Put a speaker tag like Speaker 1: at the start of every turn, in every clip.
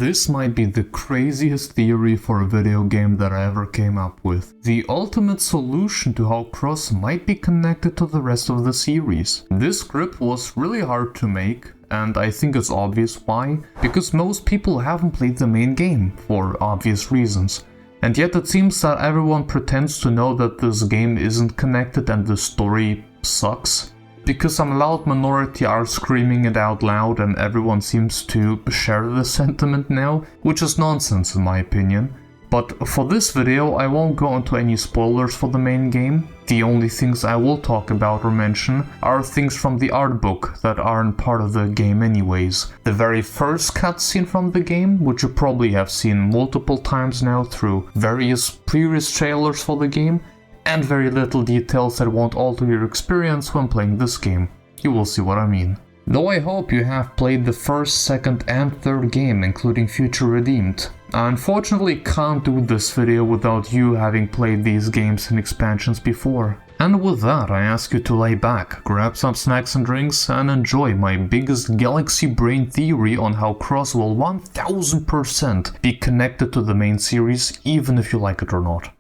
Speaker 1: This might be the craziest theory for a video game that I ever came up with. The ultimate solution to how Cross might be connected to the rest of the series. This script was really hard to make, and I think it's obvious why. Because most people haven't played the main game, for obvious reasons. And yet it seems that everyone pretends to know that this game isn't connected and the story sucks. Because some loud minority are screaming it out loud and everyone seems to share the sentiment now, which is nonsense in my opinion. But for this video I won't go into any spoilers for the main game. The only things I will talk about or mention are things from the art book that aren't part of the game anyways. The very first cutscene from the game, which you probably have seen multiple times now through various previous trailers for the game, and very little details that won't alter your experience when playing this game. You will see what I mean. Though I hope you have played the first, second and third game, including Future Redeemed. I unfortunately can't do this video without you having played these games and expansions before. And with that, I ask you to lay back, grab some snacks and drinks, and enjoy my biggest galaxy brain theory on how Cross will 1000% be connected to the main series, even if you like it or not.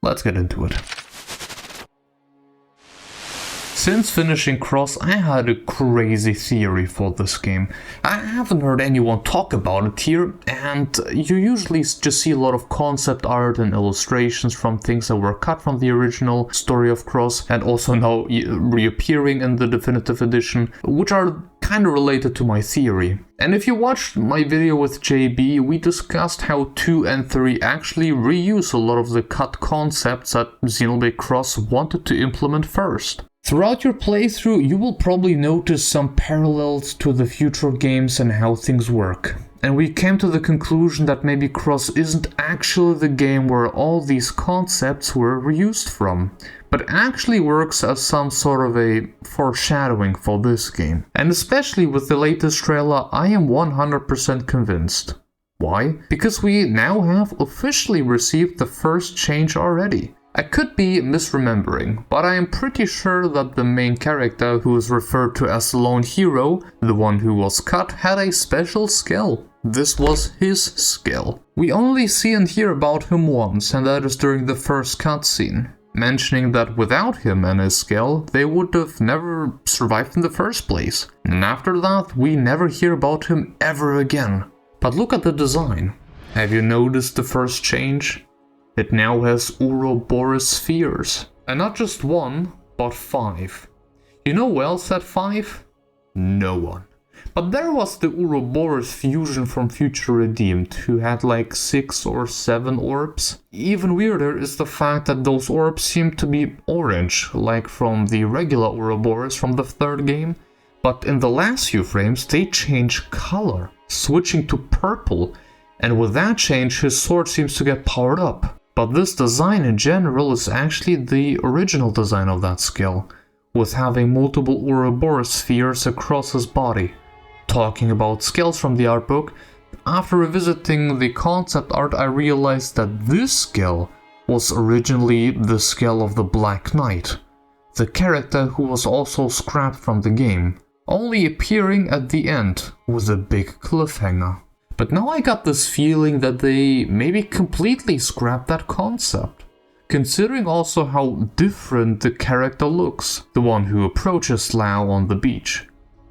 Speaker 1: Let's get into it. Since finishing Cross, I had a crazy theory for this game. I haven't heard anyone talk about it here, and you usually just see a lot of concept art and illustrations from things that were cut from the original story of Cross, and also now reappearing in the definitive edition, which are kind of related to my theory. And if you watched my video with JB, we discussed how 2 and 3 actually reuse a lot of the cut concepts that Xenoblade Cross wanted to implement first. Throughout your playthrough, you will probably notice some parallels to the future games and how things work. And we came to the conclusion that maybe Cross isn't actually the game where all these concepts were reused from, but actually works as some sort of a foreshadowing for this game. And especially with the latest trailer, I am 100% convinced. Why? Because we now have officially received the first change already. I could be misremembering, but I am pretty sure that the main character, who is referred to as the lone hero, the one who was cut, had a special skill. This was his skill. We only see and hear about him once, and that is during the first cutscene, mentioning that without him and his skill, they would have never survived in the first place. And after that, we never hear about him ever again. But look at the design. Have you noticed the first change? It now has Ouroboros spheres. And not just one, but 5. You know who else had 5? No one. But there was the Ouroboros fusion from Future Redeemed, who had like 6 or 7 orbs. Even weirder is the fact that those orbs seem to be orange, like from the regular Ouroboros from the third game. But in the last few frames they change color, switching to purple, and with that change his sword seems to get powered up. But this design in general is actually the original design of that skill, with having multiple Ouroboros spheres across his body. Talking about skills from the art book, after revisiting the concept art I realized that this skill was originally the skill of the Black Knight, the character who was also scrapped from the game, only appearing at the end with a big cliffhanger. But now I got this feeling that they maybe completely scrapped that concept, considering also how different the character looks, the one who approaches Lao on the beach.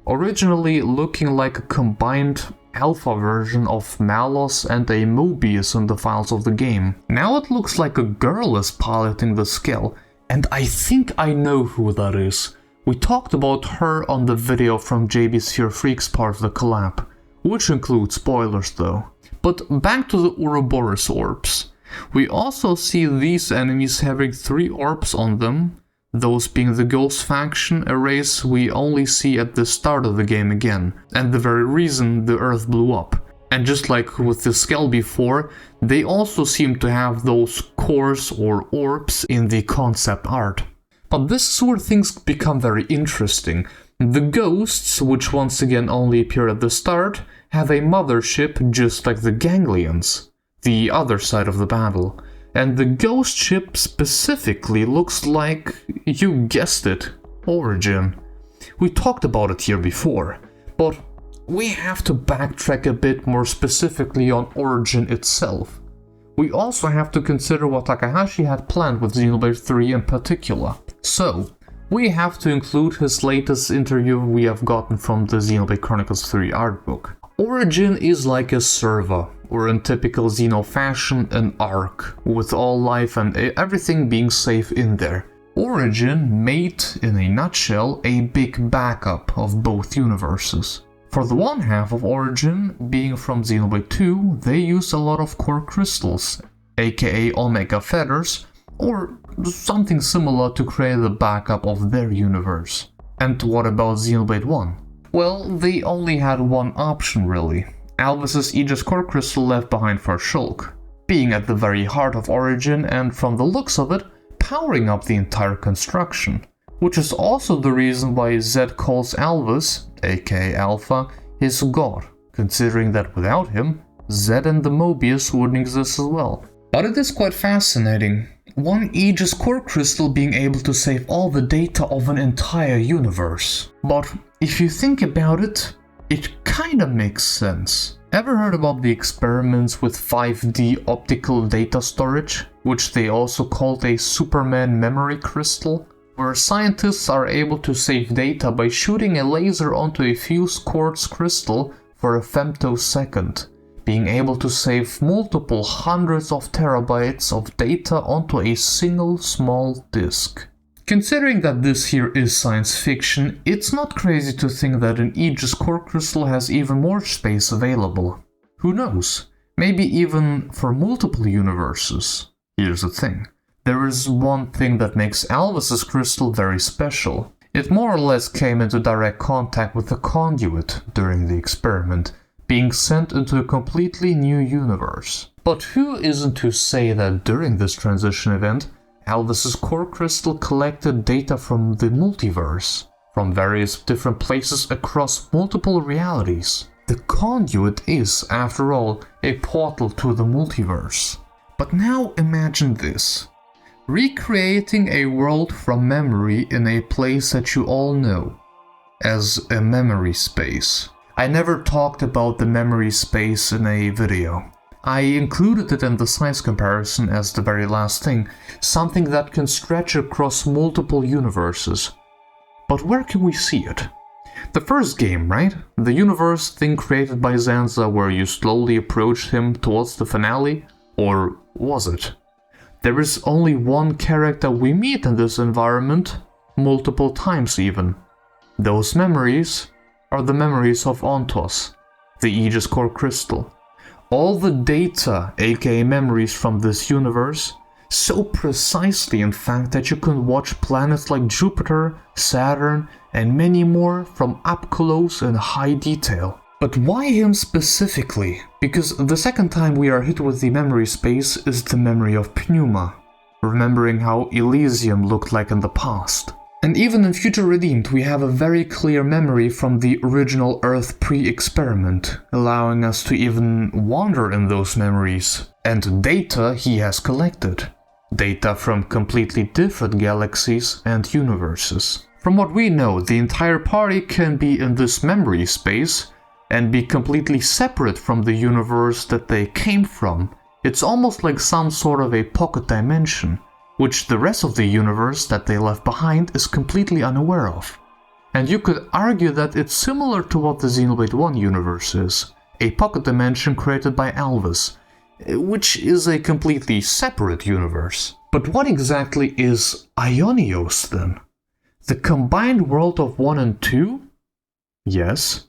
Speaker 1: Originally looking like a combined alpha version of Malos and a Mobius in the files of the game. Now it looks like a girl is piloting the skill, and I think I know who that is. We talked about her on the video from JB's Fear Freaks part of the collab, which includes spoilers though. But back to the Ouroboros orbs. We also see these enemies having 3 orbs on them, those being the Ghost faction, a race we only see at the start of the game again, and the very reason the Earth blew up. And just like with the skull before, they also seem to have those cores or orbs in the concept art. But this is where things become very interesting. The ghosts, which once again only appear at the start, have a mothership just like the Ganglions, the other side of the battle. And the ghost ship specifically looks like, you guessed it, Origin. We talked about it here before, but we have to backtrack a bit more specifically on Origin itself. We also have to consider what Takahashi had planned with Xenoblade 3 in particular. So, we have to include his latest interview we have gotten from the Xenoblade Chronicles 3 art book. Origin is like a server, or in typical Xeno fashion, an Ark, with all life and everything being safe in there. Origin made, in a nutshell, a big backup of both universes. For the one half of Origin, being from Xenoblade 2, they used a lot of core crystals, aka Omega Feathers, or something similar to create a backup of their universe. And what about Xenoblade 1? Well, they only had one option really. Alvis's Aegis core crystal left behind for Shulk, being at the very heart of Origin and from the looks of it, powering up the entire construction. Which is also the reason why Zed calls Alvis, aka Alpha, his god, considering that without him, Zed and the Mobius wouldn't exist as well. But it is quite fascinating, one Aegis core crystal being able to save all the data of an entire universe. But if you think about it, it kinda makes sense. Ever heard about the experiments with 5D optical data storage, which they also called a Superman memory crystal? Where scientists are able to save data by shooting a laser onto a fused quartz crystal for a femtosecond, being able to save multiple hundreds of terabytes of data onto a single small disk. Considering that this here is science fiction, it's not crazy to think that an Aegis core crystal has even more space available. Who knows? Maybe even for multiple universes. Here's the thing. There is one thing that makes Alvis's crystal very special. It more or less came into direct contact with the conduit during the experiment, being sent into a completely new universe. But who isn't to say that during this transition event, Alvis's core crystal collected data from the multiverse, from various different places across multiple realities. The conduit is, after all, a portal to the multiverse. But now imagine this. Recreating a world from memory in a place that you all know, as a memory space. I never talked about the memory space in a video. I included it in the size comparison as the very last thing, something that can stretch across multiple universes. But where can we see it? The first game, right? The universe thing created by Zanza where you slowly approached him towards the finale? Or was it? There is only one character we meet in this environment, multiple times even. Those memories are the memories of Ontos, the Aegis core crystal. All the data, aka memories from this universe, so precisely in fact that you can watch planets like Jupiter, Saturn, and many more from up close and high detail. But why him specifically? Because the second time we are hit with the memory space is the memory of Pneuma, remembering how Elysium looked like in the past. And even in Future Redeemed we have a very clear memory from the original Earth pre-experiment, allowing us to even wander in those memories. And data he has collected. Data from completely different galaxies and universes. From what we know, the entire party can be in this memory space, and be completely separate from the universe that they came from. It's almost like some sort of a pocket dimension, which the rest of the universe that they left behind is completely unaware of. And you could argue that it's similar to what the Xenoblade 1 universe is, a pocket dimension created by Alvis, which is a completely separate universe. But what exactly is Aionios then? The combined world of 1 and 2? Yes.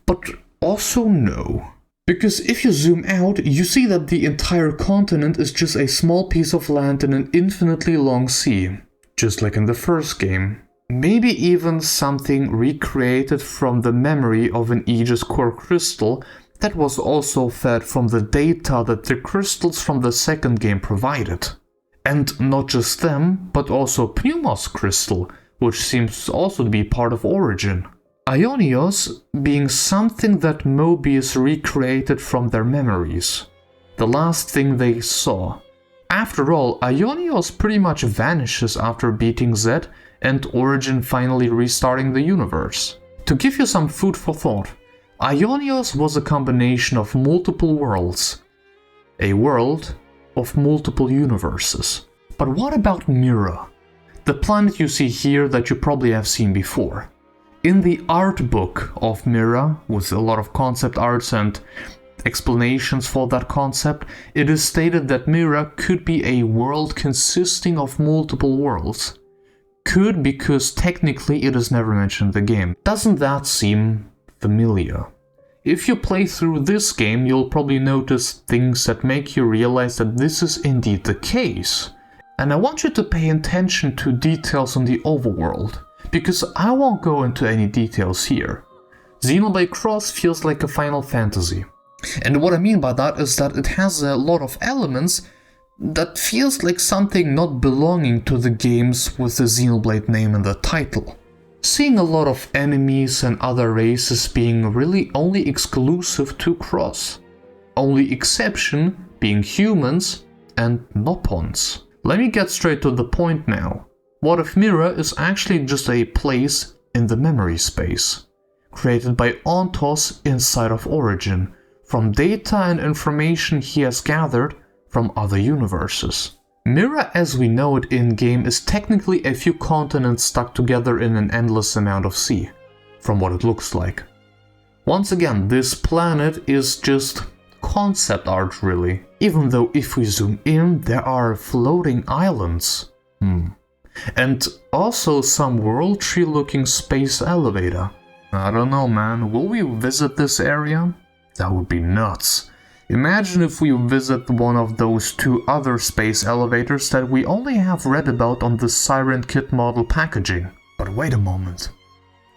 Speaker 1: But also no. Because if you zoom out, you see that the entire continent is just a small piece of land in an infinitely long sea, just like in the first game. Maybe even something recreated from the memory of an Aegis core crystal that was also fed from the data that the crystals from the second game provided. And not just them, but also Pneuma's crystal, which seems also to be part of Origin. Aionios being something that Mobius recreated from their memories. The last thing they saw. After all, Aionios pretty much vanishes after beating Zed and Origin finally restarting the universe. To give you some food for thought, Aionios was a combination of multiple worlds, a world of multiple universes. But what about Mira? The planet you see here that you probably have seen before. In the art book of Mira, with a lot of concept arts and explanations for that concept, it is stated that Mira could be a world consisting of multiple worlds. Could because technically it is never mentioned in the game. Doesn't that seem familiar? If you play through this game, you'll probably notice things that make you realize that this is indeed the case. And I want you to pay attention to details on the overworld, because I won't go into any details here. Xenoblade Cross feels like a Final Fantasy. And what I mean by that is that it has a lot of elements that feels like something not belonging to the games with the Xenoblade name in the title. Seeing a lot of enemies and other races being really only exclusive to Cross. Only exception being humans and Noppons. Let me get straight to the point now. What if Mira is actually just a place in the memory space, created by Ontos inside of Origin, from data and information he has gathered from other universes. Mira as we know it in-game is technically a few continents stuck together in an endless amount of sea, from what it looks like. Once again, this planet is just concept art really, even though if we zoom in there are floating islands. And also some world tree looking space elevator. I don't know man, will we visit this area? That would be nuts. Imagine if we visit one of those two other space elevators that we only have read about on the Siren Kit model packaging. But wait a moment.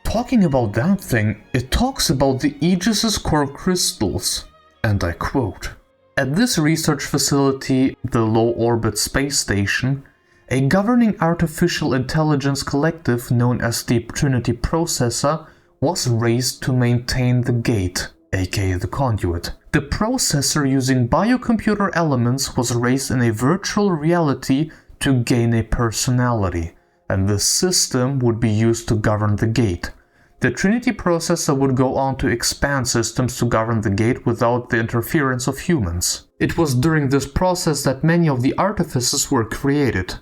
Speaker 1: Talking about that thing, it talks about the Aegis's core crystals. And I quote, "At this research facility, the Low Orbit Space Station, a governing artificial intelligence collective known as the Trinity Processor was raised to maintain the gate, aka the conduit. The processor using biocomputer elements was raised in a virtual reality to gain a personality, and the system would be used to govern the gate. The Trinity processor would go on to expand systems to govern the gate without the interference of humans. It was during this process that many of the artifices were created,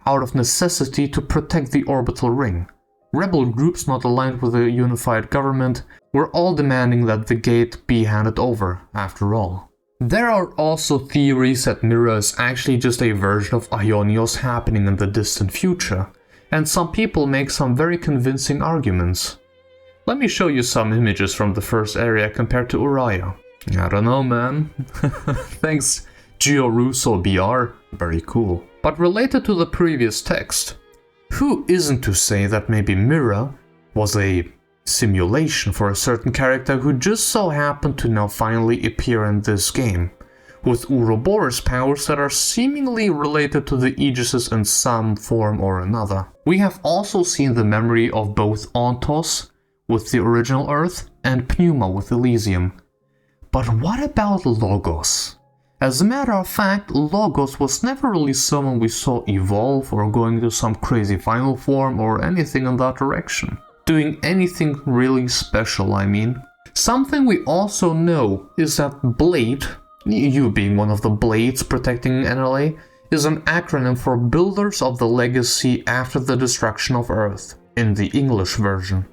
Speaker 1: out of necessity to protect the orbital ring. Rebel groups not aligned with a unified government were all demanding that the gate be handed over, after all." There are also theories that Mira is actually just a version of Aionios happening in the distant future, and some people make some very convincing arguments. Let me show you some images from the first area compared to Uriah. I don't know man. Thanks Gio Russo BR, very cool. But related to the previous text, who isn't to say that maybe Mira was a simulation for a certain character who just so happened to now finally appear in this game, with Ouroboros powers that are seemingly related to the Aegises in some form or another. We have also seen the memory of both Ontos with the original Earth and Pneuma with Elysium. But what about Logos? As a matter of fact, Logos was never really someone we saw evolve or going to some crazy final form or anything in that direction. Doing anything really special, I mean. Something we also know is that Blade, you being one of the Blades protecting NLA, is an acronym for Builders of the Legacy After the Destruction of Earth, in the English version.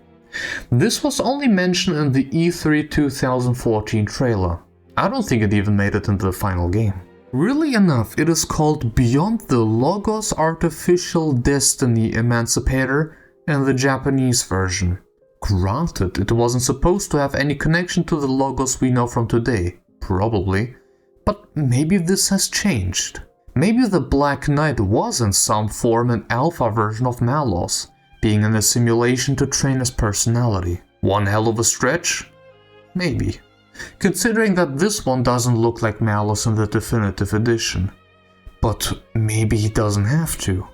Speaker 1: This was only mentioned in the E3 2014 trailer. I don't think it even made it into the final game. Really enough, it is called Beyond the Logos Artificial Destiny Emancipator in the Japanese version. Granted, it wasn't supposed to have any connection to the Logos we know from today, probably, but maybe this has changed. Maybe the Black Knight was in some form an alpha version of Malos, being in a simulation to train his personality. One hell of a stretch? Maybe. Considering that this one doesn't look like Malos in the definitive edition. But maybe he doesn't have to.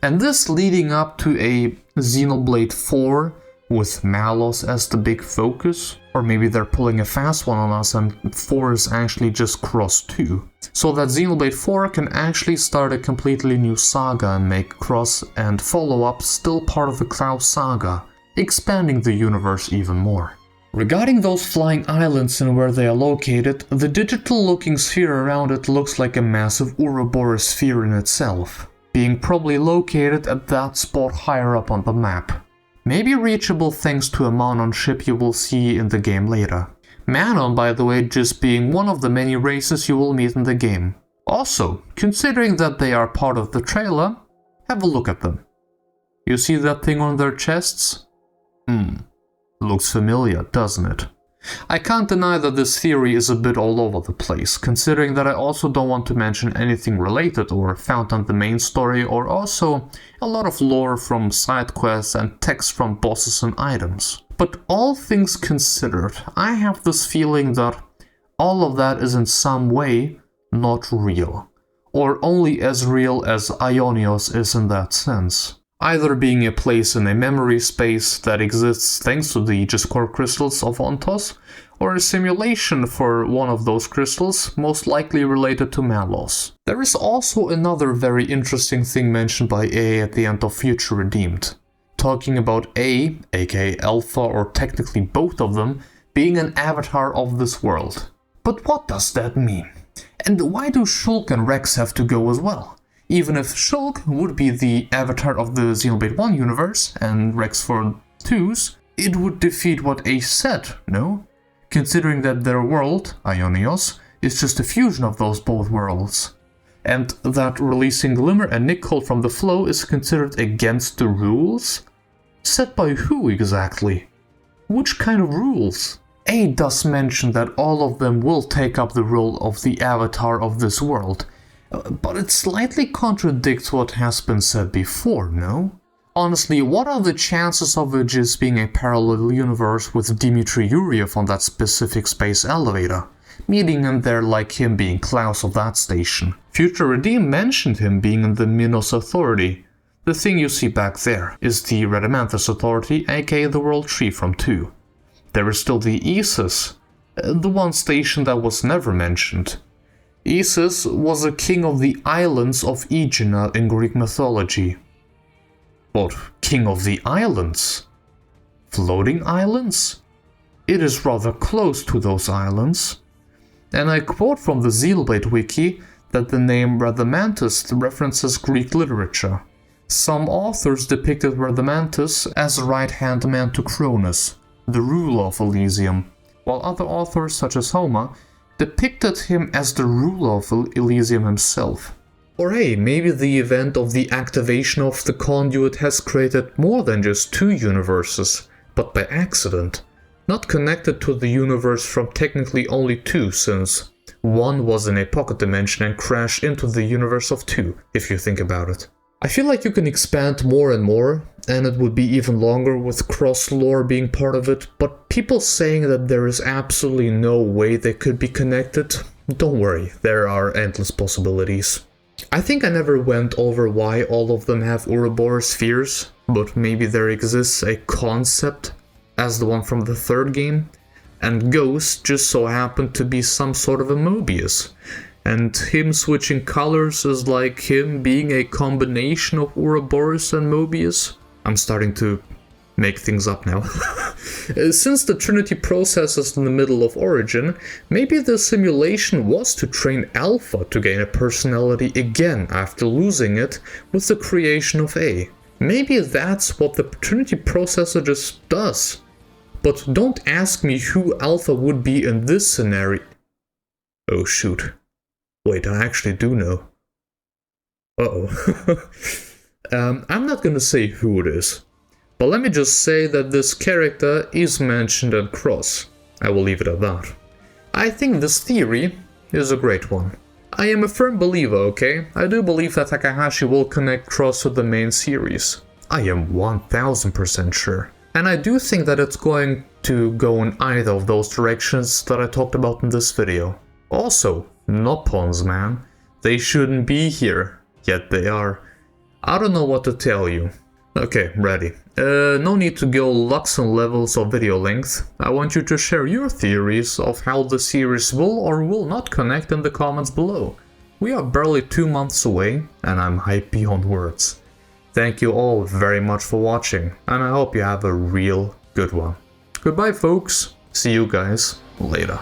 Speaker 1: And this leading up to a Xenoblade 4 with Malos as the big focus, or maybe they're pulling a fast one on us and 4 is actually just Cross 2. So that Xenoblade 4 can actually start a completely new saga and make Cross and follow-up still part of the Cloud saga, expanding the universe even more. Regarding those flying islands and where they are located, the digital-looking sphere around it looks like a massive Ouroboros sphere in itself, being probably located at that spot higher up on the map. Maybe reachable thanks to a Manon ship you will see in the game later. Manon, by the way, just being one of the many races you will meet in the game. Also, considering that they are part of the trailer, have a look at them. You see that thing on their chests? Looks familiar, doesn't it? I can't deny that this theory is a bit all over the place, considering that I also don't want to mention anything related or found on the main story, or also a lot of lore from side quests and text from bosses and items. But all things considered, I have this feeling that all of that is in some way not real, or only as real as Aionios is in that sense. Either being a place in a memory space that exists thanks to the Aegis core crystals of Ontos, or a simulation for one of those crystals, most likely related to Malos. There is also another very interesting thing mentioned by A at the end of Future Redeemed, talking about A, aka Alpha or technically both of them, being an avatar of this world. But what does that mean? And why do Shulk and Rex have to go as well? Even if Shulk would be the avatar of the Xenoblade 1 universe, and Rex for 2's, it would defeat what Ace said, no? Considering that their world, Aionios, is just a fusion of those both worlds. And that releasing Glimmer and Nicole from the flow is considered against the rules? Set by who exactly? Which kind of rules? A does mention that all of them will take up the role of the avatar of this world, but it slightly contradicts what has been said before, no? Honestly, what are the chances of it just being a parallel universe with Dmitry Yuriev on that specific space elevator? Meeting him there like him being Klaus of that station. Future Redeem mentioned him being in the Minos Authority. The thing you see back there is the Radamanthus Authority, aka the World Tree from 2. There is still the Isis, the one station that was never mentioned. Isis was a king of the islands of Aegina in Greek mythology. But king of the islands? Floating islands? It is rather close to those islands. And I quote from the Xenoblade wiki that the name Radamanthus references Greek literature. Some authors depicted Radamanthus as a right-hand man to Cronus, the ruler of Elysium, while other authors such as Homer depicted him as the ruler of Elysium himself. Or hey, maybe the event of the activation of the conduit has created more than just 2 universes, but by accident, not connected to the universe from technically only 2, since one was in a pocket dimension and crashed into the universe of 2, if you think about it. I feel like you can expand more and more, and it would be even longer with cross-lore being part of it, but people saying that there is absolutely no way they could be connected, don't worry, there are endless possibilities. I think I never went over why all of them have Ouroboros spheres, but maybe there exists a concept, as the one from the 3rd game, and Ghost just so happened to be some sort of a Mobius. And him switching colors is like him being a combination of Ouroboros and Mobius. I'm starting to make things up now. Since the Trinity process is in the middle of Origin, maybe the simulation was to train Alpha to gain a personality again after losing it with the creation of A. Maybe that's what the Trinity processor just does. But don't ask me who Alpha would be in this scenario. Oh shoot. Wait, I actually do know. Uh-oh. I'm not gonna say who it is, but let me just say that this character is mentioned in Cross. I will leave it at that. I think this theory is a great one. I am a firm believer, okay? I do believe that Takahashi will connect Cross to the main series. I am 1000% sure. And I do think that it's going to go in either of those directions that I talked about in this video. Also, Noppons, man. They shouldn't be here, yet they are. I don't know what to tell you. Okay, ready. No need to go lux and levels of video length. I want you to share your theories of how the series will or will not connect in the comments below. We are barely 2 months away, and I'm hyped beyond words. Thank you all very much for watching, and I hope you have a real good one. Goodbye, folks. See you guys later.